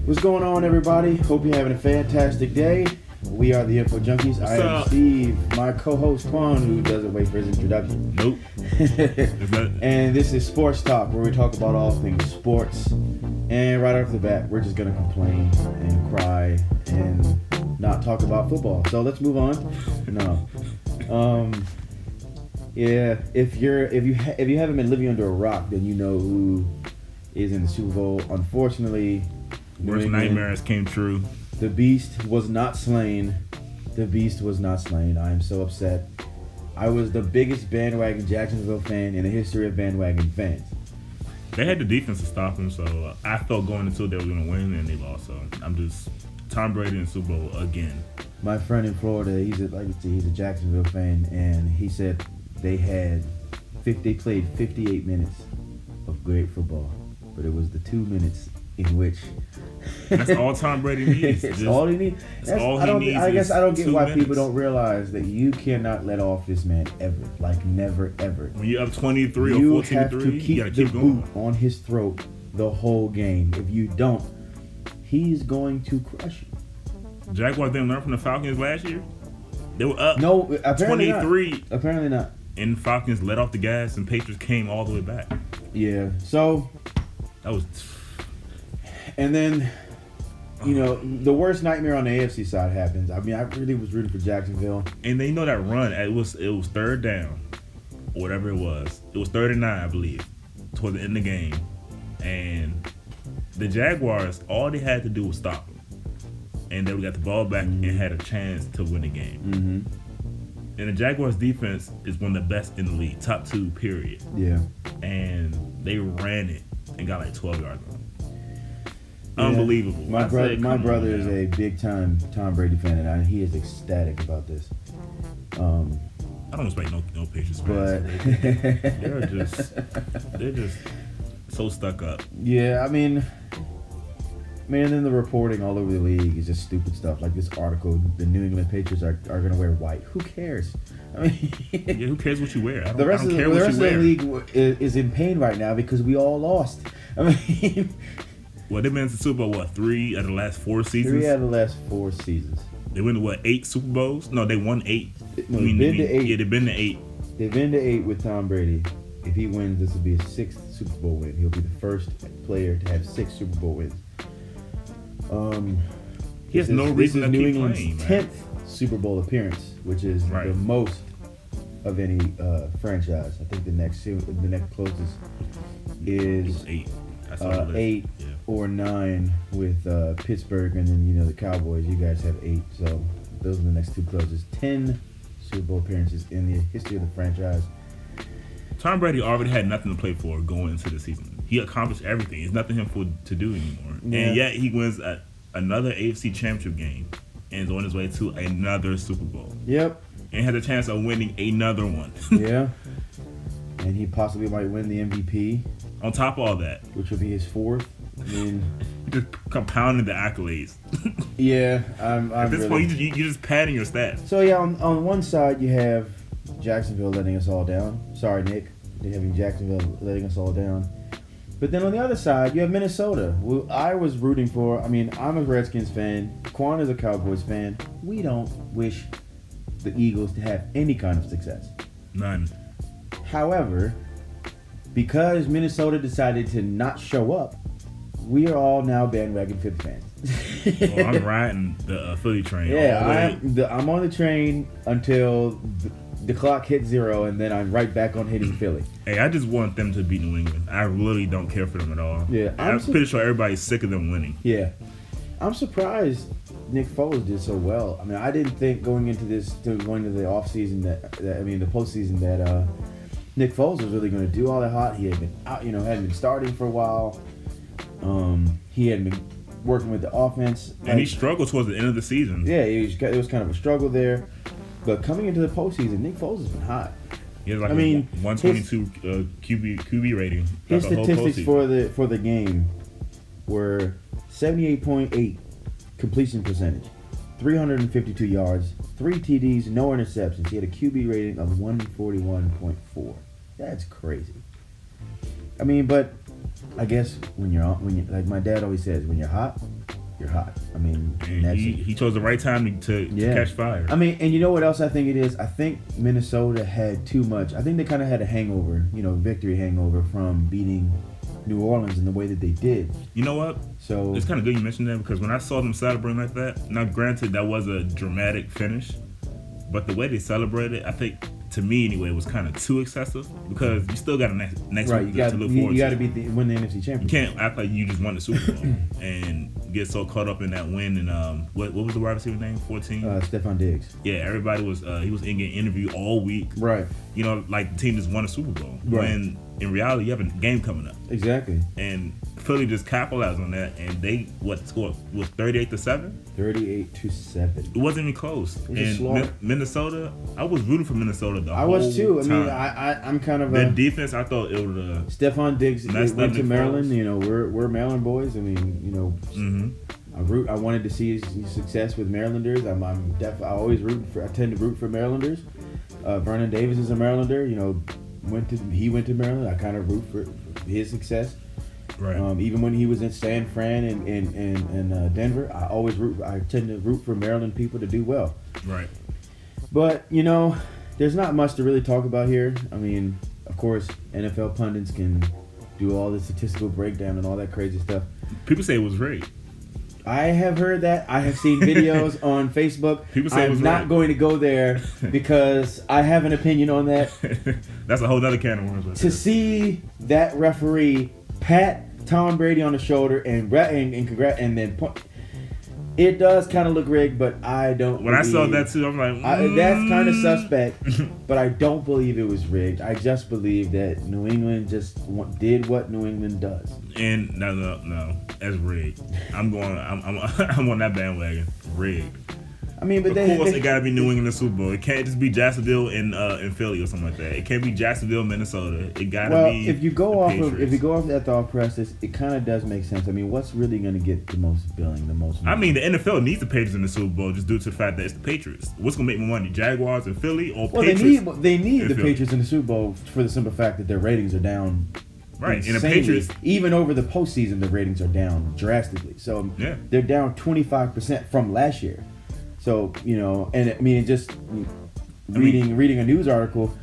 What's going on, everybody? Hope you're having a fantastic day. We are the Info Junkies. I am up? Steve, my co-host Quan, who doesn't wait for his introduction. Nope. And this is Sports Talk, where we talk about all things sports. And right off the bat, we're just gonna complain and cry and not talk about football. So let's move on. No. Yeah. If you haven't been living under a rock, then you know who is in the Super Bowl. Unfortunately, worst nightmares came true. The beast was not slain. The beast was not slain. I am so upset. I was the biggest bandwagon Jacksonville fan in the history of bandwagon fans. They had the defense to stop him, so I felt going into it they were going to win, and they lost. So I'm just Tom Brady in the Super Bowl again. My friend in Florida, he's a Jacksonville fan, and he said they played 58 minutes of great football, but it was the 2 minutes in which that's all Tom Brady needs. It's all he needs. I guess I don't get why people don't realize that you cannot let off this man ever. Like never ever. When you're up 23 or 14-3, you have to keep you gotta keep the going. boot on his throat the whole game. If you don't, he's going to crush you. Jaguars didn't learn from the Falcons last year. They were up apparently 23. Not. Apparently not. And Falcons let off the gas, and Patriots came all the way back. Yeah. So that was. And then, the worst nightmare on the AFC side happens. I mean, I really was rooting for Jacksonville. And they know that run. It was third down, or whatever it was. It was 3rd and 9, I believe, toward the end of the game. And the Jaguars, all they had to do was stop them, and they got the ball back and had a chance to win the game. Mm-hmm. And the Jaguars' defense is one of the best in the league, top 2, period. Yeah. And they ran it and got like 12 yards on it. Yeah. Unbelievable. My brother is a big time Tom Brady fan, and he is ecstatic about this. I don't expect no Patriots fans. But they're just so stuck up. Yeah, I mean, and then the reporting all over the league is just stupid stuff. Like this article, the New England Patriots are going to wear white. Who cares? I mean, yeah, who cares what you wear? The rest of the league is in pain right now because we all lost. I mean. Well, they've been to the Super Bowl, 3 out of the last 4 seasons? 3 out of the last 4 seasons. They went to, 8 Super Bowls? No, they won 8. No, they've been to 8. Yeah, they've been to 8. They've been to 8 with Tom Brady. If he wins, this will be his 6th Super Bowl win. He'll be the first player to have 6 Super Bowl wins. He has no reason to keep playing. This is New England's 10th Super Bowl appearance, which is the most of any franchise. I think the next closest is 8. 8 or 9 with Pittsburgh, and then the Cowboys. You guys have 8, so those are the next 2 closest. 10 Super Bowl appearances in the history of the franchise. Tom Brady already had nothing to play for going into the season. He accomplished everything. It's nothing for him to do anymore. Yeah. And yet he wins another AFC Championship game and is on his way to another Super Bowl. Yep. And has a chance of winning another one. Yeah. And he possibly might win the MVP. On top of all that, which will be his 4th. I mean, just compounding the accolades. Yeah, at this point, you're just padding your stats. So yeah, on one side you have Jacksonville letting us all down. Sorry, Nick, having Jacksonville letting us all down. But then on the other side, you have Minnesota, who I was rooting for. I mean, I'm a Redskins fan. Quan is a Cowboys fan. We don't wish the Eagles to have any kind of success. None. However, because Minnesota decided to not show up, we are all now bandwagon Philly fans. Well, I'm riding the Philly train. Yeah, I'm on the train until the clock hits 0, and then I'm right back on hitting Philly. Hey, I just want them to beat New England. I really don't care for them at all. Yeah, I'm pretty sure everybody's sick of them winning. Yeah, I'm surprised Nick Foles did so well. I mean, I didn't think going into the offseason the postseason that Nick Foles was really going to do all that hot. He had been out, hadn't been starting for a while. He hadn't been working with the offense. And he struggled towards the end of the season. Yeah, it was kind of a struggle there. But coming into the postseason, Nick Foles has been hot. He has 122 QB rating. His statistics for the game were 78.8 completion percentage, 352 yards, 3 TDs, no interceptions. He had a QB rating of 141.4. That's crazy. I mean, but I guess when you're like my dad always says, when you're hot, you're hot. I mean, And that's it. he chose the right time to catch fire. I mean, and you know what else I think it is? I think Minnesota had too much. I think they kind of had a hangover, victory hangover from beating New Orleans in the way that they did. You know what? So it's kind of good you mentioned that, because when I saw them celebrating like that, now granted that was a dramatic finish, but the way they celebrated, I think, to me anyway, was kind of too excessive, because you still got a next right, week to look forward to. You got to win the NFC Championship. You can't act like you just won the Super Bowl and get so caught up in that win. And what was the wide receiver name? 14. Stephon Diggs. Yeah, everybody was he was in getting interviewed all week. Right. Like the team just won a Super Bowl. Right. When in reality, you have a game coming up. Exactly. And Philly just capitalized on that, and they scored was 38-7. 38-7. It wasn't even close. It was a slaughter. Minnesota, I was rooting for Minnesota though. I was too. I mean, I'm kind of their defense. I thought it would. Stephon Diggs went to Maryland. We're Maryland boys. I mean, Mm-hmm. I wanted to see his success with Marylanders. I always I tend to root for Marylanders. Vernon Davis is a Marylander. He went to Maryland. I kind of root for his success. Right. Even when he was in San Fran and Denver, I tend to root for Maryland people to do well. Right. But there's not much to really talk about here. I mean, of course, NFL pundits can do all the statistical breakdown and all that crazy stuff. People say it was rigged. I have heard that. I have seen videos on Facebook. People say it was I'm not rigged. going to go there because I have an opinion on that. That's a whole other can of worms. To see that referee pat Tom Brady on the shoulder and then point, it does kind of look rigged, but I don't. When I saw that too, I'm like, that's kind of suspect, but I don't believe it was rigged. I just believe that New England just did what New England does. And no, that's rigged. I'm on that bandwagon. Rigged. I mean, but of course it got to be New England in the Super Bowl. It can't just be Jacksonville in Philly or something like that. It can't be Jacksonville, Minnesota. It got to be. If you go off that thought process, it kind of does make sense. I mean, what's really going to get the most billing, the most money? I mean, the NFL needs the Patriots in the Super Bowl just due to the fact that it's the Patriots. What's going to make more money, Jaguars in Philly or Patriots? They need the Philly. Patriots in the Super Bowl for the simple fact that their ratings are down. Right, and the insanely. Patriots, even over the postseason, the ratings are down drastically. So they're down 25% from last year. So and I mean, reading a news article,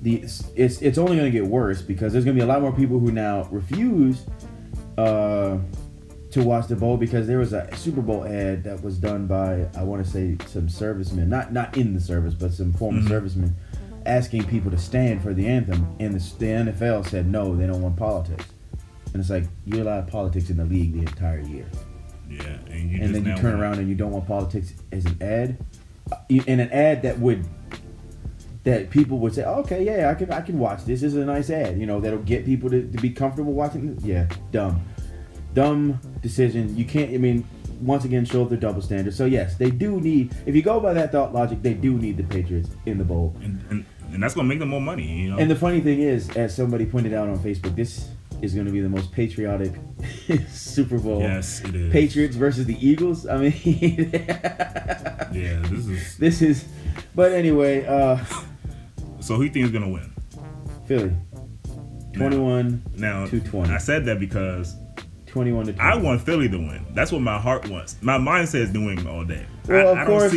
it's only going to get worse because there's going to be a lot more people who now refuse to watch the bowl because there was a Super Bowl ad that was done by, I want to say, some servicemen, not in the service, but some former servicemen, asking people to stand for the anthem, and the NFL said no, they don't want politics. And it's like, you allow politics in the league the entire year. Yeah, and then you turn around and you don't want politics as an ad, in an ad that people would say, okay, yeah, I can watch this. This is a nice ad, that'll get people to be comfortable watching. Yeah, dumb decision. You can't. I mean, once again, show up their double standard. So yes, they do need. If you go by that thought logic, they do need the Patriots in the bowl, and that's gonna make them more money. And the funny thing is, as somebody pointed out on Facebook, this is going to be the most patriotic Super Bowl. Yes, it is. Patriots versus the Eagles. I mean, yeah, this is. But anyway, so who do you think is going to win? Philly. 21-20. I said that because 21-20. I want Philly to win. That's what my heart wants. My mind says New England all day. Well, of course,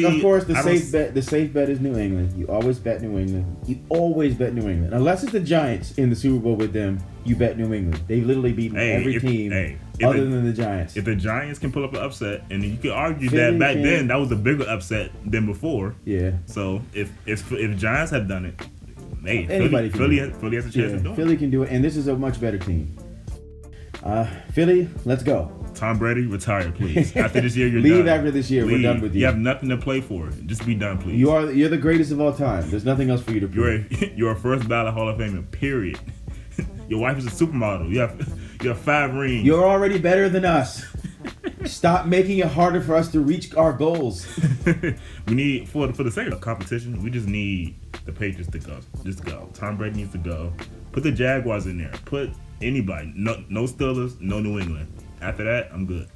the safe bet is New England. You always bet New England. Unless it's the Giants in the Super Bowl with them, you bet New England. They've literally beaten every team other than the Giants. If the Giants can pull up an upset, and you could argue that back then that was a bigger upset than before. Yeah. So if Giants had done it, hey, Philly has a chance to do it. Philly can do it, and this is a much better team. Philly, let's go. Tom Brady, retire, please. After this year, you're Leave done. After this year, Leave. We're done with you. You have nothing to play for. Just be done, please. You're the greatest of all time. There's nothing else for you to prove. You're a first ballot Hall of Famer, period. Your wife is a supermodel. You have 5 rings. You're already better than us. Stop making it harder for us to reach our goals. We need, for the sake of competition, we just need the Patriots to go. Just go. Tom Brady needs to go. Put the Jaguars in there. Put anybody. No Steelers, no New England. After that, I'm good.